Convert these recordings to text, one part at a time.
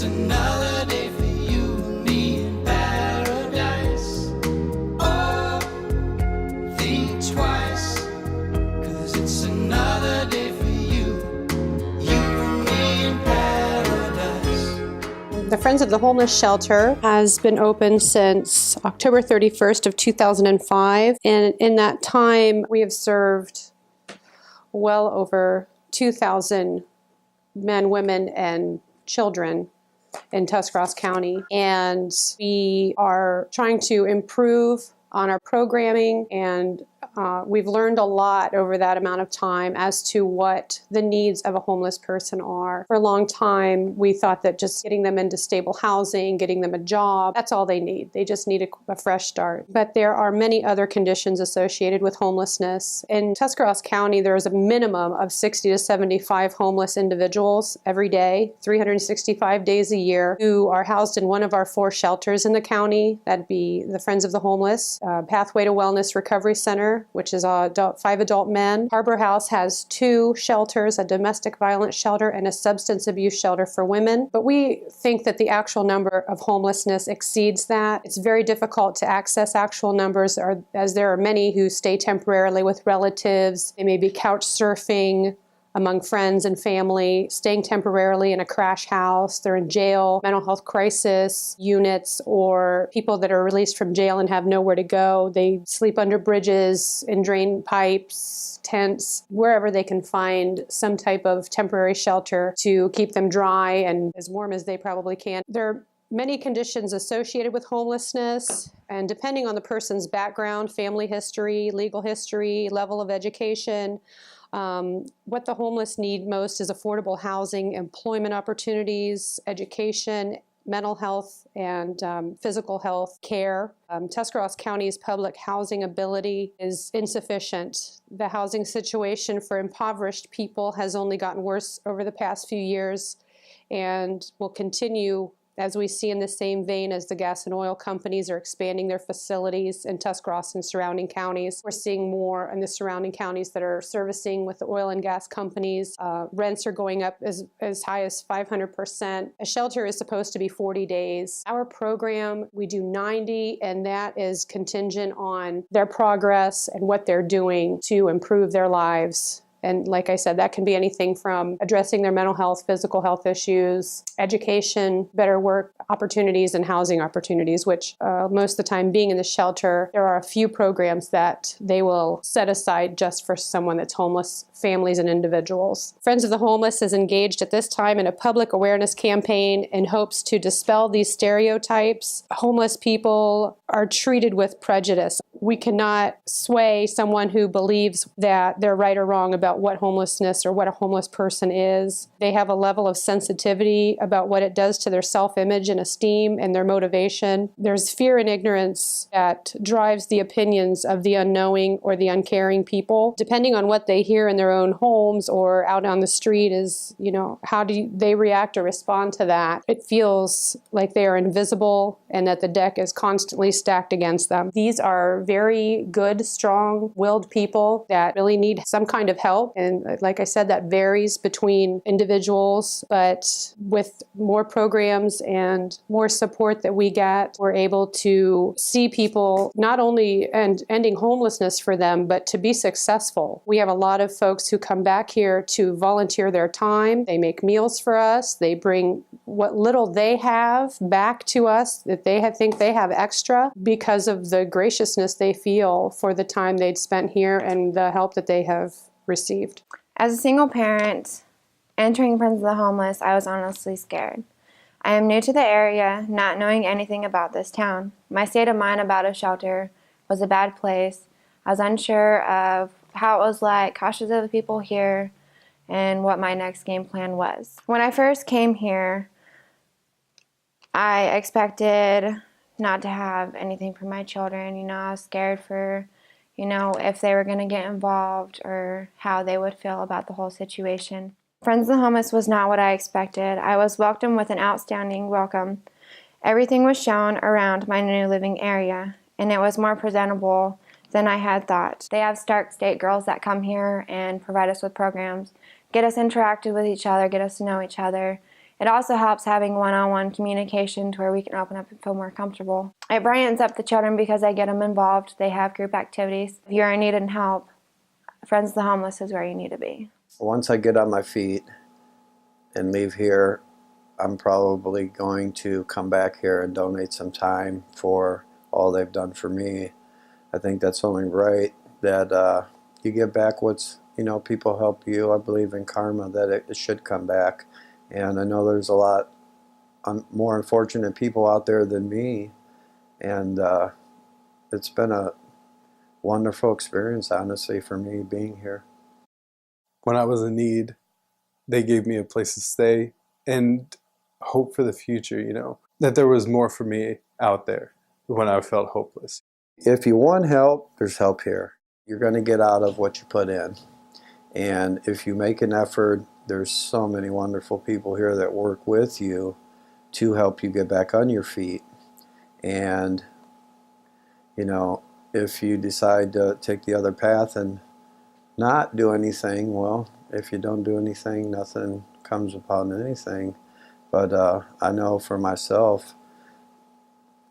it's another day for you and me in paradise. Oh, think twice, 'cause it's another day for you and me in paradise. The Friends of the Homeless Shelter has been open since October 31st of 2005, and in that time we have served well over 2,000 men, women, and children in Tuscarawas County. And we are trying to improve on our programming, and we've learned a lot over that amount of time as to what the needs of a homeless person are. For a long time, we thought that just getting them into stable housing, getting them a job, that's all they need. They just need a fresh start. But there are many other conditions associated with homelessness. In Tuscarawas County, there is a minimum of 60 to 75 homeless individuals every day, 365 days a year, who are housed in one of our 4 shelters in the county. That'd be the Friends of the Homeless, Pathway to Wellness Recovery Center, which is 5 adult men. Harbor House has 2 shelters, a domestic violence shelter and a substance abuse shelter for women. But we think that the actual number of homelessness exceeds that. It's very difficult to access actual numbers, as there are many who stay temporarily with relatives. They may be couch surfing among friends and family, staying temporarily in a crash house. They're in jail, mental health crisis units, or people that are released from jail and have nowhere to go. They sleep under bridges, in drain pipes, tents, wherever they can find some type of temporary shelter to keep them dry and as warm as they probably can. There are many conditions associated with homelessness, and depending on the person's background, family history, legal history, level of education, what the homeless need most is affordable housing, employment opportunities, education, mental health, and physical health care. Tuscarawas County's public housing ability is insufficient. The housing situation for impoverished people has only gotten worse over the past few years and will continue, as we see in the same vein as the gas and oil companies are expanding their facilities in Tuscarawas and surrounding counties. We're seeing more in the surrounding counties that are servicing with the oil and gas companies. Rents are going up as high as 500%. A shelter is supposed to be 40 days. Our program, we do 90, and that is contingent on their progress and what they're doing to improve their lives. And like I said, that can be anything from addressing their mental health, physical health issues, education, better work opportunities, and housing opportunities, which most of the time being in the shelter, there are a few programs that they will set aside just for someone that's homeless, families and individuals. Friends of the Homeless is engaged at this time in a public awareness campaign in hopes to dispel these stereotypes. Homeless people are treated with prejudice. We cannot sway someone who believes that they're right or wrong about what homelessness or what a homeless person is. They have a level of sensitivity about what it does to their self-image and esteem and their motivation. There's fear and ignorance that drives the opinions of the unknowing or the uncaring people. Depending on what they hear in their own homes or out on the street is, how do they react or respond to that? It feels like they are invisible and that the deck is constantly stacked against them. These are very good, strong-willed people that really need some kind of help. And like I said, that varies between individuals, but with more programs and more support that we get, we're able to see people not only ending homelessness for them, but to be successful. We have a lot of folks who come back here to volunteer their time. They make meals for us. They bring what little they have back to us that they think they have extra because of the graciousness they feel for the time they'd spent here and the help that they have received. As a single parent entering Friends of the Homeless, I was honestly scared. I am new to the area, not knowing anything about this town. My state of mind about a shelter was a bad place. I was unsure of how it was like, cautious of the people here, and what my next game plan was. When I first came here, I expected not to have anything for my children. I was scared for, if they were going to get involved or how they would feel about the whole situation. Friends of the Homeless was not what I expected. I was welcomed with an outstanding welcome. Everything was shown around my new living area, and it was more presentable than I had thought. They have Stark State girls that come here and provide us with programs, get us interacted with each other, get us to know each other, It also helps having one-on-one communication to where we can open up and feel more comfortable. It brightens up the children because I get them involved. They have group activities. If you're in need and help, Friends of the Homeless is where you need to be. Once I get on my feet and leave here, I'm probably going to come back here and donate some time for all they've done for me. I think that's only right, that you give back what's, people help you. I believe in karma, that it should come back. And I know there's a lot more unfortunate people out there than me. And it's been a wonderful experience, honestly, for me being here. When I was in need, they gave me a place to stay and hope for the future, that there was more for me out there when I felt hopeless. If you want help, there's help here. You're going to get out of what you put in. And if you make an effort, there's so many wonderful people here that work with you to help you get back on your feet. And, if you decide to take the other path and not do anything, well, if you don't do anything, nothing comes upon anything. But I know for myself,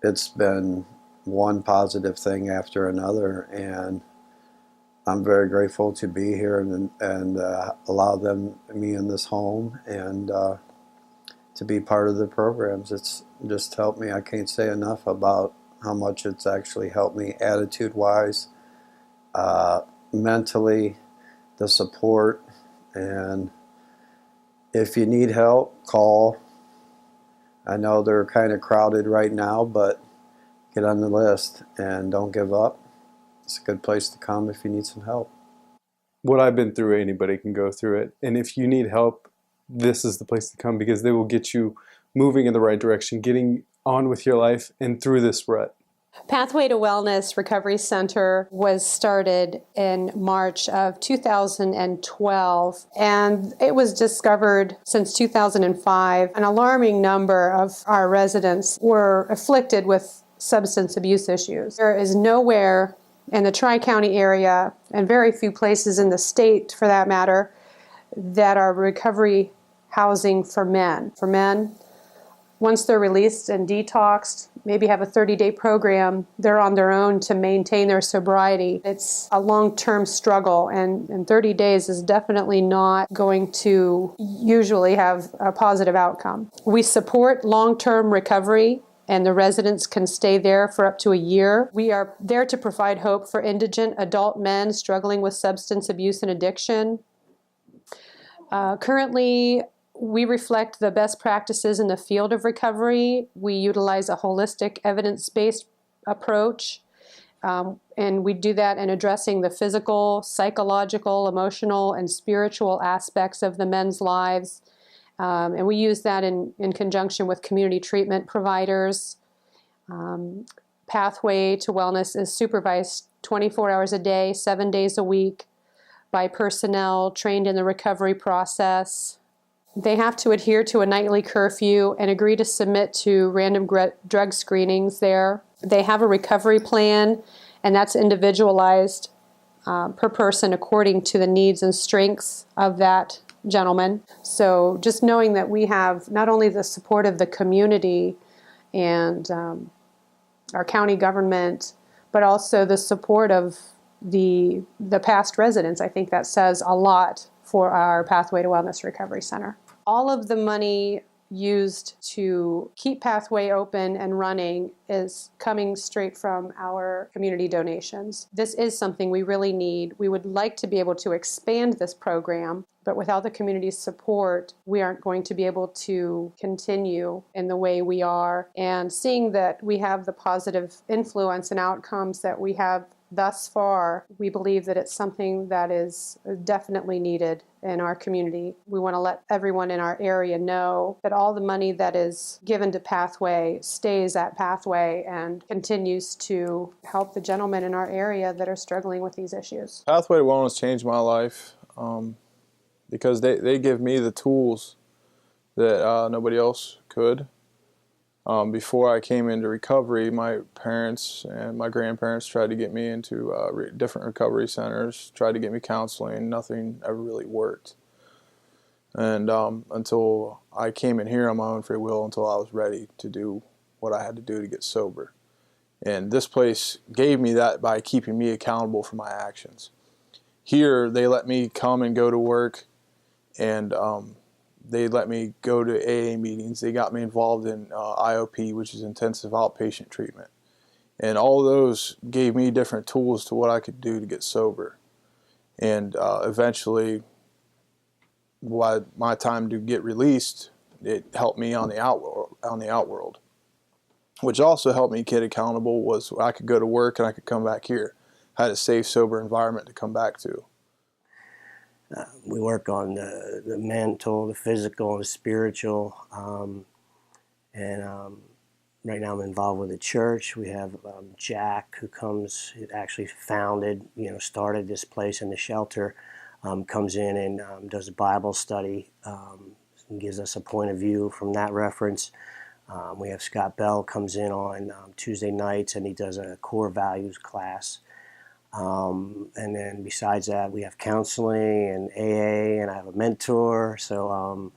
it's been one positive thing after another, and I'm very grateful to be here and allow me in this home and to be part of the programs. It's just helped me. I can't say enough about how much it's actually helped me attitude-wise, mentally, the support. And if you need help, call. I know they're kind of crowded right now, but get on the list and don't give up. It's a good place to come if you need some help. What I've been through, anybody can go through it. And if you need help, this is the place to come, because they will get you moving in the right direction, getting on with your life and through this rut. Pathway to Wellness Recovery Center was started in March of 2012, and it was discovered since 2005. An alarming number of our residents were afflicted with substance abuse issues. There is nowhere in the Tri-County area, and very few places in the state for that matter, that are recovery housing for men. For men, once they're released and detoxed, maybe have a 30-day program, they're on their own to maintain their sobriety. It's a long-term struggle, and 30 days is definitely not going to usually have a positive outcome. We support long-term recovery, and the residents can stay there for up to a year. We are there to provide hope for indigent adult men struggling with substance abuse and addiction. Currently, we reflect the best practices in the field of recovery. We utilize a holistic, evidence-based approach, and we do that in addressing the physical, psychological, emotional, and spiritual aspects of the men's lives. And we use that in conjunction with community treatment providers. Pathway to Wellness is supervised 24 hours a day, 7 days a week by personnel trained in the recovery process. They have to adhere to a nightly curfew and agree to submit to random drug screenings there. They have a recovery plan, and that's individualized per person according to the needs and strengths of that gentleman. So just knowing that we have not only the support of the community and our county government, but also the support of the past residents, I think that says a lot for our Pathway to Wellness Recovery Center. All of the money used to keep Pathway open and running is coming straight from our community donations. This is something we really need. We would like to be able to expand this program, but without the community's support, we aren't going to be able to continue in the way we are. And seeing that we have the positive influence and outcomes that we have thus far, we believe that it's something that is definitely needed in our community. We want to let everyone in our area know that all the money that is given to Pathway stays at Pathway and continues to help the gentlemen in our area that are struggling with these issues. Pathway to Wellness changed my life because they give me the tools that nobody else could. Before I came into recovery, my parents and my grandparents tried to get me into different recovery centers, tried to get me counseling. Nothing ever really worked. And until I came in here on my own free will, until I was ready to do what I had to do to get sober. And this place gave me that by keeping me accountable for my actions. Here, they let me come and go to work, and they let me go to AA meetings. They got me involved in IOP, which is intensive outpatient treatment. And all those gave me different tools to what I could do to get sober. And eventually, by my time to get released, it helped me on the outworld. Which also helped me get accountable was I could go to work and I could come back here. I had a safe, sober environment to come back to. We work on the mental, the physical, the spiritual, right now I'm involved with a church. We have Jack, who comes, actually founded, started this place in the shelter, comes in and does a Bible study, and gives us a point of view from that reference. We have Scott Bell comes in on Tuesday nights, and he does a core values class. And then besides that, we have counseling and AA, and I have a mentor. So,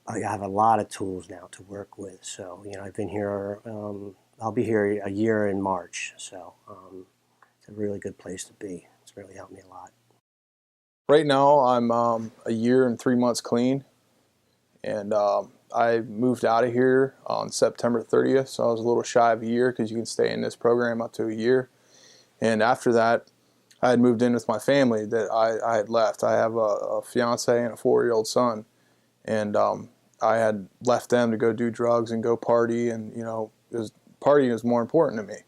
I have a lot of tools now to work with. So, I've been here, I'll be here a year in March. So it's a really good place to be. It's really helped me a lot. Right now, I'm a year and 3 months clean. And I moved out of here on September 30th, so I was a little shy of a year because you can stay in this program up to a year. And after that, I had moved in with my family that I had left. I have a fiance and a 4-year-old son, and I had left them to go do drugs and go party, and partying was more important to me.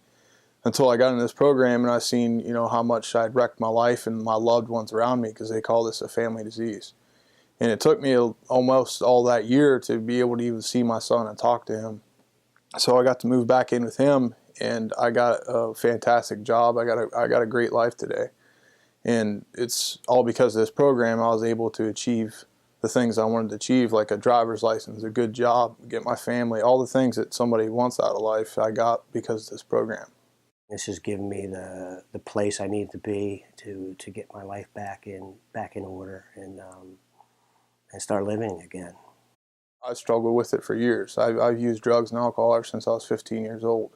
Until I got into this program and I seen how much I'd wrecked my life and my loved ones around me, because they call this a family disease. And it took me almost all that year to be able to even see my son and talk to him. So I got to move back in with him, and I got a fantastic job. I got a great life today. And it's all because of this program. I was able to achieve the things I wanted to achieve, like a driver's license, a good job, get my family, all the things that somebody wants out of life, I got because of this program. This has given me the place I need to be to get my life back in order and start living again. I struggled with it for years. I've used drugs and alcohol ever since I was 15 years old.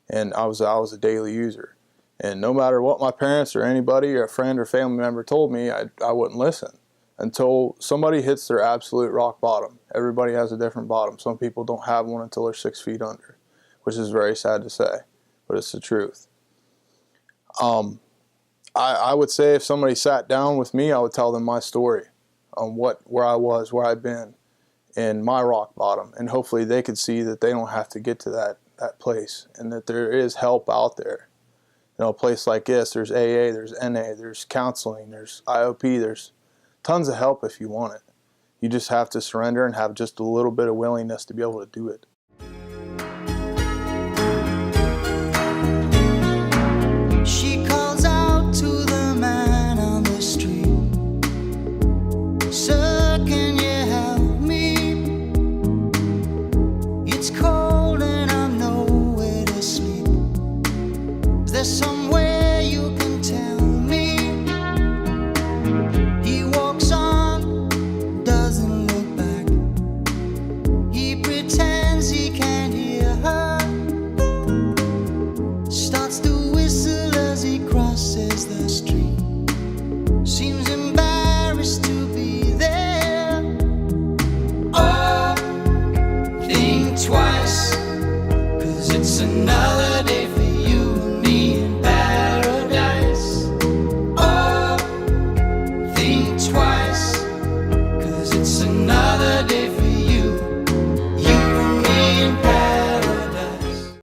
And I was a daily user. And no matter what my parents or anybody or a friend or family member told me, I wouldn't listen until somebody hits their absolute rock bottom. Everybody has a different bottom. Some people don't have one until they're 6 feet under, which is very sad to say, but it's the truth. I would say if somebody sat down with me, I would tell them my story on where I was, where I've been, and my rock bottom, and hopefully they could see that they don't have to get to that place, and that there is help out there. A place like this, there's AA, there's NA, there's counseling, there's IOP, there's tons of help if you want it. You just have to surrender and have just a little bit of willingness to be able to do it. She calls out to the man on the street, "Sir, can you help me? It's cold and I'm nowhere to sleep. Is there somewhere you can tell me?" He walks on, doesn't look back. He pretends he can't hear her, starts to whistle as he crosses the street. Seems